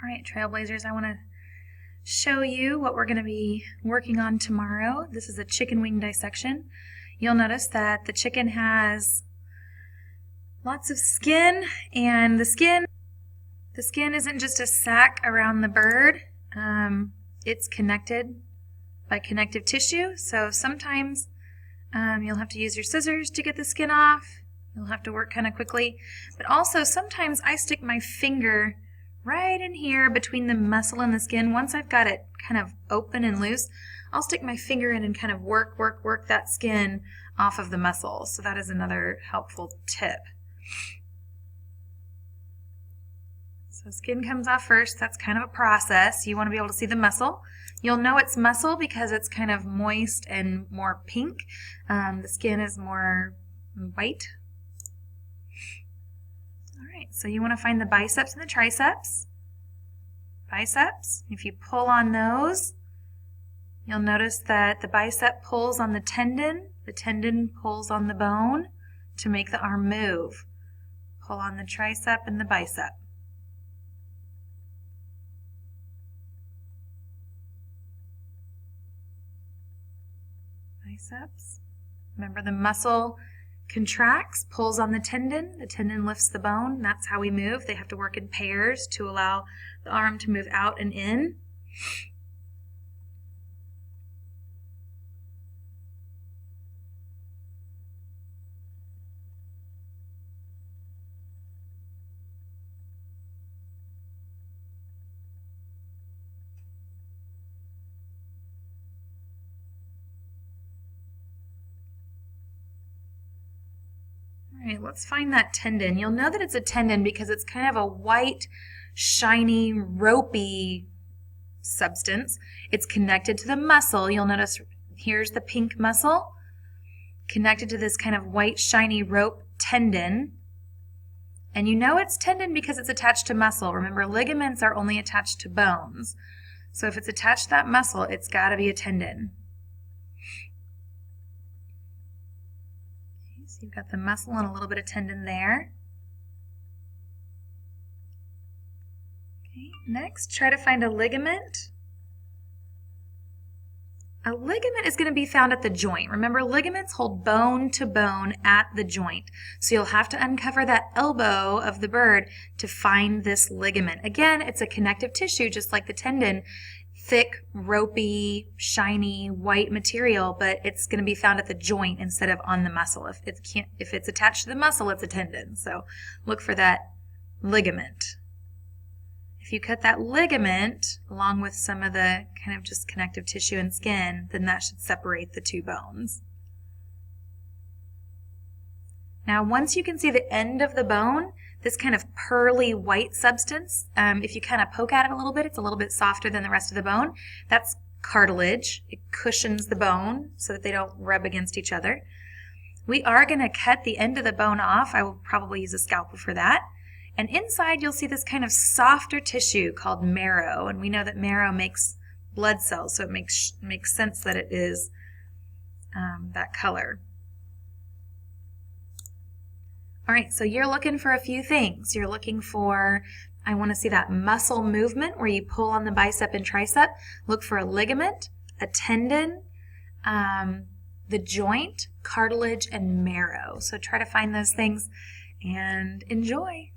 All right, Trailblazers, I want to show you what we're going to be working on tomorrow. This is a chicken wing dissection. You'll notice that the chicken has lots of skin, and the skin isn't just a sac around the bird. It's connected by connective tissue, so sometimes you'll have to use your scissors to get the skin off. You'll have to work kind of quickly, but also sometimes I stick my finger right in here between the muscle and the skin. Once I've got it kind of open and loose, I'll stick my finger in and kind of work that skin off of the muscle. So that is another helpful tip. So skin comes off first. That's kind of a process. You want to be able to see the muscle. You'll know it's muscle because it's kind of moist and more pink. The skin is more white. So you want to find the biceps and the triceps. Biceps, if you pull on those, you'll notice that the bicep pulls on the tendon pulls on the bone to make the arm move. Pull on the tricep and the bicep. Biceps. Remember, the muscle contracts, pulls on the tendon lifts the bone. That's how we move. They have to work in pairs to allow the arm to move out and in. All right, let's find that tendon. You'll know that it's a tendon because it's kind of a white, shiny, ropey substance. It's connected to the muscle. You'll notice here's the pink muscle connected to this kind of white, shiny rope tendon. And you know it's tendon because it's attached to muscle. Remember, ligaments are only attached to bones. So if it's attached to that muscle, it's got to be a tendon. So you've got the muscle and a little bit of tendon there. Okay, next, try to find a ligament. A ligament is going to be found at the joint. Remember, ligaments hold bone to bone at the joint. So you'll have to uncover that elbow of the bird to find this ligament. Again, it's a connective tissue just like the tendon. Thick, ropey, shiny, white material, but it's going to be found at the joint instead of on the muscle. If it's attached to the muscle, it's a tendon. So look for that ligament. If you cut that ligament along with some of the kind of just connective tissue and skin, then that should separate the two bones. Now, once you can see the end of the bone, this kind of pearly white substance, if you kind of poke at it a little bit, it's a little bit softer than the rest of the bone. That's cartilage. It cushions the bone so that they don't rub against each other. We are going to cut the end of the bone off. I will probably use a scalpel for that. And inside you'll see this kind of softer tissue called marrow. And we know that marrow makes blood cells, so it makes sense that it is that color. All right, so you're looking for a few things. You're looking for, I want to see that muscle movement where you pull on the bicep and tricep. Look for a ligament, a tendon, the joint, cartilage, and marrow. So try to find those things and enjoy.